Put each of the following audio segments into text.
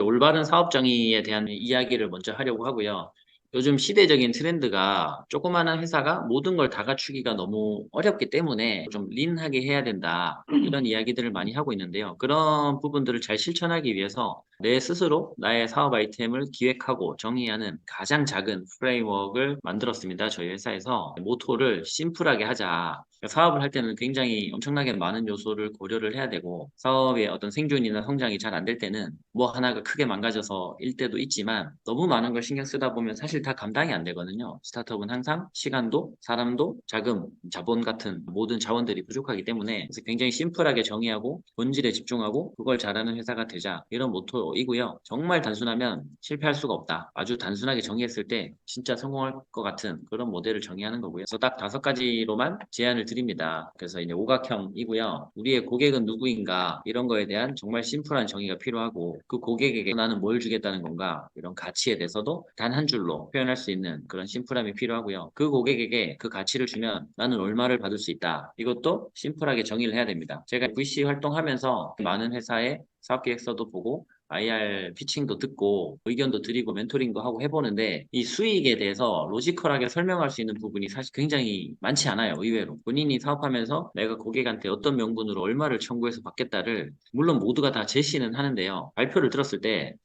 올바른 사업 정의에 대한 이야기를 먼저 하려고 하고요. 요즘 시대적인 트렌드가 조그마한 회사가 모든 걸 다 갖추기가 너무 어렵기 때문에 좀 린하게 해야 된다. 이런 이야기들을 많이 하고 있는데요. 그런 부분들을 잘 실천하기 위해서 내 스스로 나의 사업 아이템을 기획하고 정의하는 가장 작은 프레임워크를 만들었습니다. 저희 회사에서 모토를 심플하게 하자. 사업을 할 때는 굉장히 엄청나게 많은 요소를 고려를 해야 되고 사업의 어떤 생존이나 성장이 잘 안 될 때는 뭐 하나가 크게 망가져서 일 때도 있지만 너무 많은 걸 신경 쓰다 보면 사실 다 감당이 안 되거든요. 스타트업은 항상 시간도 사람도 자금, 자본 같은 모든 자원들이 부족하기 때문에 그래서 굉장히 심플하게 정의하고 본질에 집중하고 그걸 잘하는 회사가 되자 이런 모토이고요. 정말 단순하면 실패할 수가 없다. 아주 단순하게 정의했을 때 진짜 성공할 것 같은 그런 모델을 정의하는 거고요. 그래서 딱 5가지로만 제안을 드립니다. 그래서 이제 오각형이고요. 우리의 고객은 누구인가 이런 거에 대한 정말 심플한 정의가 필요하고 그 고객에게 나는 뭘 주겠다는 건가 이런 가치에 대해서도 단 한 줄로 표현할 수 있는 그런 심플함이 필요하고요. 그 고객에게 그 가치를 주면 나는 얼마를 받을 수 있다. 이것도 심플하게 정의를 해야 됩니다. 제가 VC 활동하면서 많은 회사의 사업계획서도 보고 IR 피칭도 듣고 의견도 드리고 멘토링도 하고 해보는데 이 수익에 대해서 로지컬하게 설명할 수 있는 부분이 사실 굉장히 많지 않아요. 의외로 본인이 사업하면서 내가 고객한테 어떤 명분으로 얼마를 청구해서 받겠다를 물론 모두가 다 제시는 하는데요. 발표를 들었을 때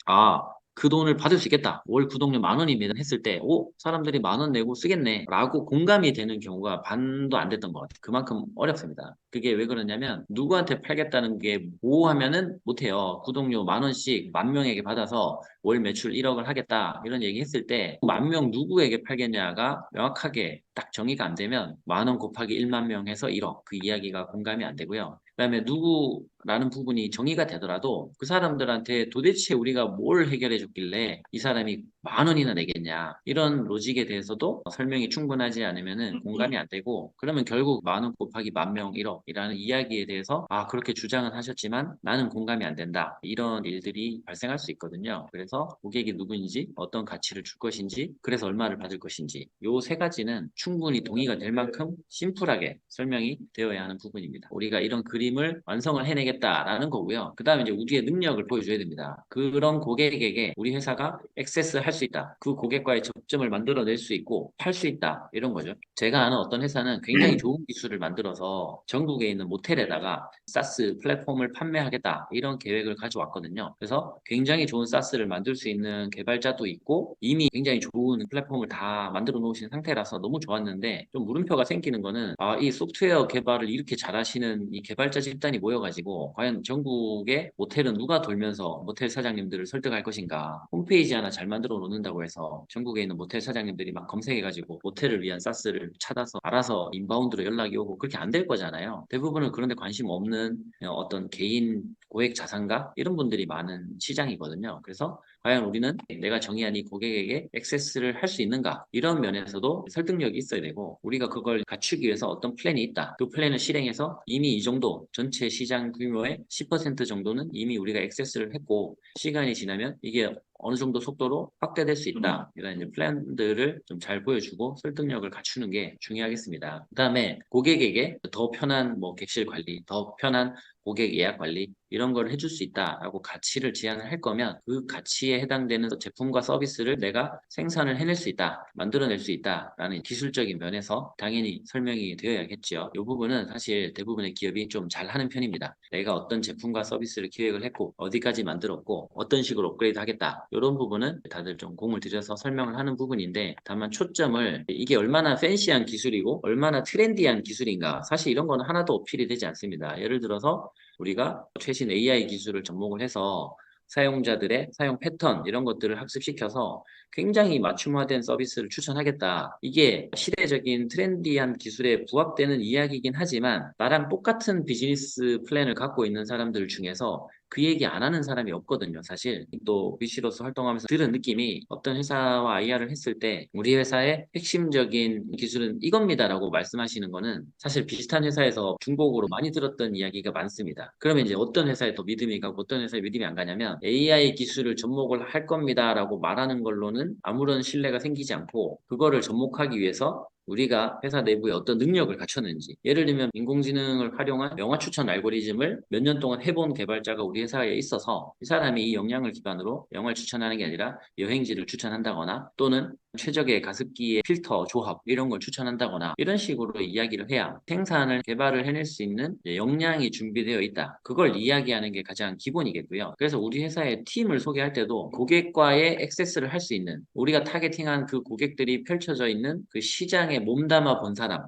그 돈을 받을 수 있겠다. 월 구독료 10,000원입니다. 했을 때, 사람들이 10,000원 내고 쓰겠네. 라고 공감이 되는 경우가 반도 안 됐던 것 같아요. 그만큼 어렵습니다. 그게 왜 그러냐면, 누구한테 팔겠다는 게 뭐 하면은 못해요. 구독료 10,000원씩 10,000명에게 받아서 월 매출 1억을 하겠다. 이런 얘기 했을 때, 10,000명 누구에게 팔겠냐가 명확하게 딱 정의가 안 되면, 10,000원 곱하기 10,000,000 명 해서 1억. 그 이야기가 공감이 안 되고요. 그다음에 누구라는 부분이 정의가 되더라도 그 사람들한테 도대체 우리가 뭘 해결해 줬길래 이 사람이 10,000원이나 내겠냐 이런 로직에 대해서도 설명이 충분하지 않으면은 공감이 안 되고 그러면 결국 10,000원 곱하기 10,000명 1억이라는 이야기에 대해서 그렇게 주장은 하셨지만 나는 공감이 안 된다 이런 일들이 발생할 수 있거든요. 그래서 고객이 누구인지 어떤 가치를 줄 것인지 그래서 얼마를 받을 것인지 요 3가지는 충분히 동의가 될 만큼 심플하게 설명이 되어야 하는 부분입니다. 우리가 이런 그림을 완성을 해내겠다라는 거고요. 그 다음에 이제 우리의 능력을 보여줘야 됩니다. 그런 고객에게 우리 회사가 액세스 할 수 있다. 그 고객과의 접점을 만들어낼 수 있고 팔 수 있다. 이런 거죠. 제가 아는 어떤 회사는 굉장히 좋은 기술을 만들어서 전국에 있는 모텔에다가 사스 플랫폼을 판매하겠다. 이런 계획을 가져왔거든요. 그래서 굉장히 좋은 사스를 만들 수 있는 개발자도 있고 이미 굉장히 좋은 플랫폼을 다 만들어 놓으신 상태라서 너무 좋았는데 좀 물음표가 생기는 거는 이 소프트웨어 개발을 이렇게 잘하시는 이 개발자 집단이 모여가지고 과연 전국의 모텔은 누가 돌면서 모텔 사장님들을 설득할 것인가 홈페이지 하나 잘 만들어 놓는다고 해서 전국에 있는 모텔 사장님들이 막 검색해가지고 모텔을 위한 사스를 찾아서 알아서 인바운드로 연락이 오고 그렇게 안 될 거잖아요. 대부분은 그런 데 관심 없는 어떤 개인 고액 자산가 이런 분들이 많은 시장이거든요. 그래서 과연 우리는 내가 정의한 이 고객에게 액세스를 할 수 있는가 이런 면에서도 설득력이 있어야 되고 우리가 그걸 갖추기 위해서 어떤 플랜이 있다. 그 플랜을 실행해서 이미 이 정도 전체 시장 규모의 10% 정도는 이미 우리가 액세스를 했고 시간이 지나면 이게 어느 정도 속도로 확대될 수 있다. 이런 이제 플랜들을 좀 잘 보여주고 설득력을 갖추는 게 중요하겠습니다. 그다음에 고객에게 더 편한 뭐 객실 관리, 더 편한 고객 예약 관리 이런 걸 해줄 수 있다라고 가치를 제안을 할 거면 그 가치에 해당되는 제품과 서비스를 내가 생산을 해낼 수 있다, 만들어낼 수 있다라는 기술적인 면에서 당연히 설명이 되어야겠죠. 이 부분은 사실 대부분의 기업이 좀 잘하는 편입니다. 내가 어떤 제품과 서비스를 기획을 했고 어디까지 만들었고 어떤 식으로 업그레이드 하겠다 이런 부분은 다들 좀 공을 들여서 설명을 하는 부분인데 다만 초점을 이게 얼마나 팬시한 기술이고 얼마나 트렌디한 기술인가 사실 이런 거는 하나도 어필이 되지 않습니다. 예를 들어서 우리가 최신 AI 기술을 접목을 해서 사용자들의 사용 패턴 이런 것들을 학습시켜서 굉장히 맞춤화된 서비스를 추천하겠다. 이게 시대적인 트렌디한 기술에 부합되는 이야기이긴 하지만 나랑 똑같은 비즈니스 플랜을 갖고 있는 사람들 중에서 그 얘기 안 하는 사람이 없거든요, 사실. 또 VC로서 활동하면서 들은 느낌이 어떤 회사와 IR을 했을 때 우리 회사의 핵심적인 기술은 이겁니다라고 말씀하시는 거는 사실 비슷한 회사에서 중복으로 많이 들었던 이야기가 많습니다. 그러면 이제 어떤 회사에 더 믿음이 가고 어떤 회사에 믿음이 안 가냐면 AI 기술을 접목을 할 겁니다라고 말하는 걸로는 아무런 신뢰가 생기지 않고 그거를 접목하기 위해서 우리가 회사 내부에 어떤 능력을 갖췄는지, 예를 들면 인공지능을 활용한 영화 추천 알고리즘을 몇 년 동안 해본 개발자가 우리 회사에 있어서 이 사람이 이 역량을 기반으로 영화를 추천하는 게 아니라 여행지를 추천한다거나 또는 최적의 가습기의 필터 조합 이런 걸 추천한다거나 이런 식으로 이야기를 해야 생산을 개발을 해낼 수 있는 역량이 준비되어 있다. 그걸 이야기하는 게 가장 기본이겠고요. 그래서 우리 회사의 팀을 소개할 때도 고객과의 액세스를 할 수 있는, 우리가 타겟팅한 그 고객들이 펼쳐져 있는 그 시장에 몸담아 본 사람,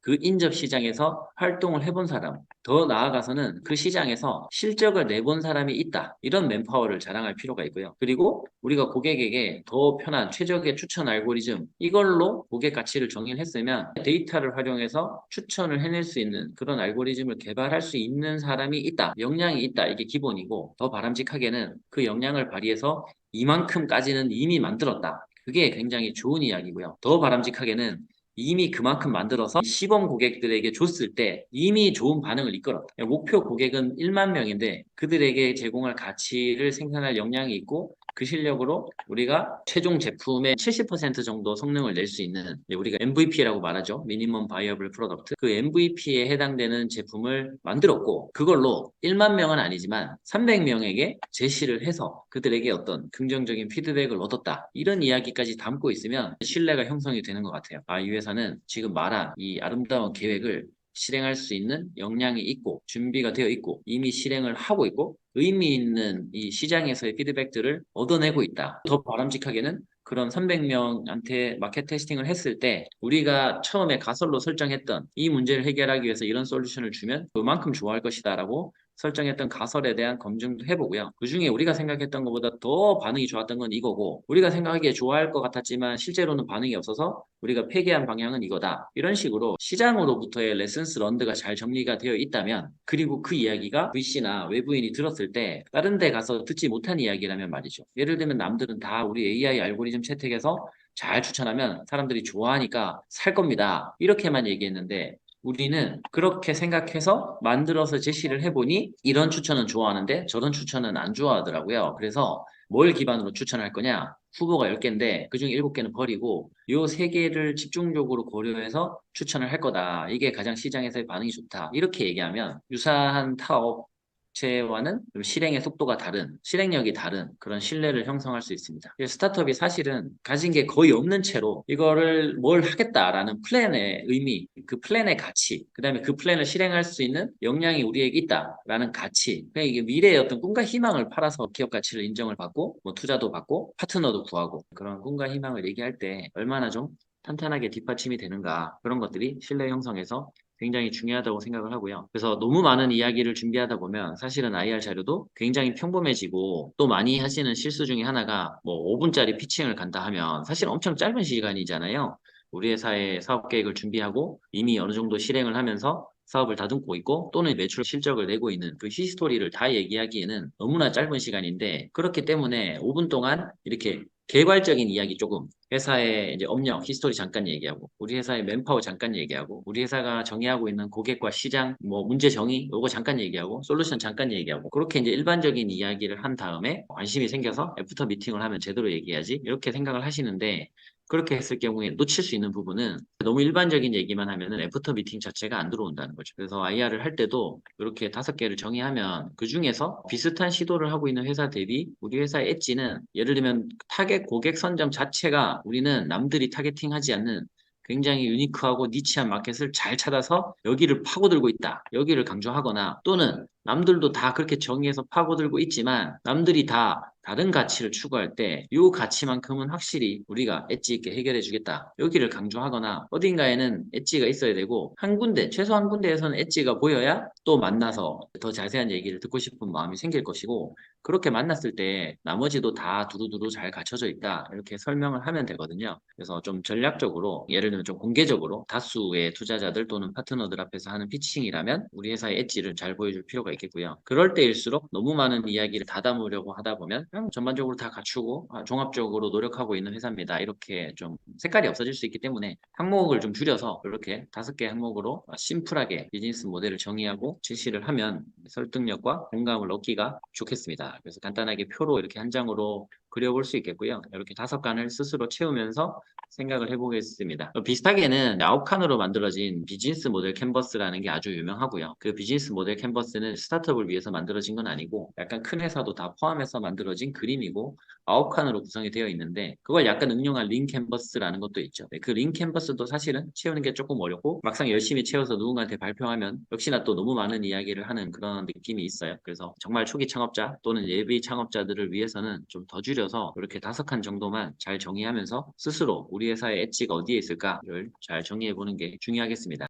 그 인접 시장에서 활동을 해본 사람, 더 나아가서는 그 시장에서 실적을 내본 사람이 있다. 이런 맨파워를 자랑할 필요가 있고요. 그리고 우리가 고객에게 더 편한 최적의 추천 알고리즘, 이걸로 고객 가치를 정의를 했으면 데이터를 활용해서 추천을 해낼 수 있는 그런 알고리즘을 개발할 수 있는 사람이 있다. 역량이 있다. 이게 기본이고, 더 바람직하게는 그 역량을 발휘해서 이만큼까지는 이미 만들었다. 그게 굉장히 좋은 이야기고요. 더 바람직하게는 이미 그만큼 만들어서 시범 고객들에게 줬을 때 이미 좋은 반응을 이끌었다. 목표 고객은 1만 명인데 그들에게 제공할 가치를 생산할 역량이 있고 그 실력으로 우리가 최종 제품의 70% 정도 성능을 낼 수 있는, 우리가 MVP라고 말하죠. 미니멈 바이어블 프로덕트. 그 MVP에 해당되는 제품을 만들었고 그걸로 1만 명은 아니지만 300명에게 제시를 해서 그들에게 어떤 긍정적인 피드백을 얻었다. 이런 이야기까지 담고 있으면 신뢰가 형성이 되는 것 같아요. 아, 이 회사는 지금 말한 이 아름다운 계획을 실행할 수 있는 역량이 있고 준비가 되어 있고 이미 실행을 하고 있고 의미 있는 이 시장에서의 피드백들을 얻어내고 있다. 더 바람직하게는 그런 300명한테 마켓 테스팅을 했을 때 우리가 처음에 가설로 설정했던 이 문제를 해결하기 위해서 이런 솔루션을 주면 그만큼 좋아할 것이다 라고 설정했던 가설에 대한 검증도 해보고요. 그중에 우리가 생각했던 것보다 더 반응이 좋았던 건 이거고 우리가 생각하기에 좋아할 것 같았지만 실제로는 반응이 없어서 우리가 폐기한 방향은 이거다. 이런 식으로 시장으로부터의 레슨스 런드가 잘 정리가 되어 있다면, 그리고 그 이야기가 VC나 외부인이 들었을 때 다른 데 가서 듣지 못한 이야기라면 말이죠. 예를 들면 남들은 다 우리 AI 알고리즘 채택해서 잘 추천하면 사람들이 좋아하니까 살 겁니다. 이렇게만 얘기했는데 우리는 그렇게 생각해서 만들어서 제시를 해보니 이런 추천은 좋아하는데 저런 추천은 안 좋아하더라고요. 그래서 뭘 기반으로 추천할 거냐? 후보가 10개인데 그중 7개는 버리고 요 3개를 집중적으로 고려해서 추천을 할 거다. 이게 가장 시장에서의 반응이 좋다. 이렇게 얘기하면 유사한 타업체와는 좀 실행의 속도가 다른, 실행력이 다른 그런 신뢰를 형성할 수 있습니다. 스타트업이 사실은 가진 게 거의 없는 채로 이거를 뭘 하겠다라는 플랜의 의미, 그 플랜의 가치, 그다음에 그 플랜을 실행할 수 있는 역량이 우리에게 있다라는 가치, 그러니까 이게 미래의 어떤 꿈과 희망을 팔아서 기업 가치를 인정을 받고 뭐 투자도 받고 파트너도 구하고 그런 꿈과 희망을 얘기할 때 얼마나 좀 탄탄하게 뒷받침이 되는가, 그런 것들이 신뢰 형성에서 굉장히 중요하다고 생각을 하고요. 그래서 너무 많은 이야기를 준비하다 보면 사실은 IR 자료도 굉장히 평범해지고, 또 많이 하시는 실수 중에 하나가 뭐 5분짜리 피칭을 간다 하면 사실 엄청 짧은 시간이잖아요. 우리 회사의 사업 계획을 준비하고 이미 어느 정도 실행을 하면서 사업을 다듬고 있고 또는 매출 실적을 내고 있는 그 히스토리를 다 얘기하기에는 너무나 짧은 시간인데, 그렇기 때문에 5분 동안 이렇게 개괄적인 이야기 조금, 회사의 이제 업력, 히스토리 잠깐 얘기하고, 우리 회사의 맨파워 잠깐 얘기하고, 우리 회사가 정의하고 있는 고객과 시장, 뭐 문제 정의, 요거 잠깐 얘기하고, 솔루션 잠깐 얘기하고, 그렇게 이제 일반적인 이야기를 한 다음에 관심이 생겨서 애프터 미팅을 하면 제대로 얘기해야지, 이렇게 생각을 하시는데, 그렇게 했을 경우에 놓칠 수 있는 부분은 너무 일반적인 얘기만 하면은 애프터 미팅 자체가 안 들어온다는 거죠. 그래서 IR을 할 때도 이렇게 5개를 정의하면 그 중에서 비슷한 시도를 하고 있는 회사 대비 우리 회사의 엣지는, 예를 들면 타겟 고객 선점 자체가 우리는 남들이 타겟팅하지 않는 굉장히 유니크하고 니치한 마켓을 잘 찾아서 여기를 파고들고 있다. 여기를 강조하거나, 또는 남들도 다 그렇게 정의해서 파고들고 있지만 남들이 다 다른 가치를 추구할 때 이 가치만큼은 확실히 우리가 엣지 있게 해결해 주겠다. 여기를 강조하거나, 어딘가에는 엣지가 있어야 되고 한 군데, 최소 한 군데에서는 엣지가 보여야 또 만나서 더 자세한 얘기를 듣고 싶은 마음이 생길 것이고, 그렇게 만났을 때 나머지도 다 두루두루 잘 갖춰져 있다. 이렇게 설명을 하면 되거든요. 그래서 좀 전략적으로, 예를 들면 좀 공개적으로 다수의 투자자들 또는 파트너들 앞에서 하는 피칭이라면 우리 회사의 엣지를 잘 보여줄 필요가 있겠고요. 그럴 때일수록 너무 많은 이야기를 다 담으려고 하다 보면 그냥 전반적으로 다 갖추고 종합적으로 노력하고 있는 회사입니다. 이렇게 좀 색깔이 없어질 수 있기 때문에 항목을 좀 줄여서 이렇게 5개 항목으로 심플하게 비즈니스 모델을 정의하고 제시를 하면 설득력과 공감을 얻기가 좋겠습니다. 그래서 간단하게 표로 이렇게 한 장으로 그려볼 수 있겠고요. 이렇게 5칸을 스스로 채우면서 생각을 해보겠습니다. 비슷하게는 9칸으로 만들어진 비즈니스 모델 캔버스라는 게 아주 유명하고요. 그 비즈니스 모델 캔버스는 스타트업을 위해서 만들어진 건 아니고 약간 큰 회사도 다 포함해서 만들어진 그림이고 9칸으로 구성이 되어 있는데 그걸 약간 응용한 링 캔버스라는 것도 있죠. 네, 그 링 캔버스도 사실은 채우는 게 조금 어렵고 막상 열심히 채워서 누군가한테 발표하면 역시나 또 너무 많은 이야기를 하는 그런 느낌이 있어요. 그래서 정말 초기 창업자 또는 예비 창업자들을 위해서는 좀 더 줄여서 이렇게 5칸 정도만 잘 정의하면서 스스로 우리 회사의 엣지가 어디에 있을까를 잘 정리해 보는 게 중요하겠습니다.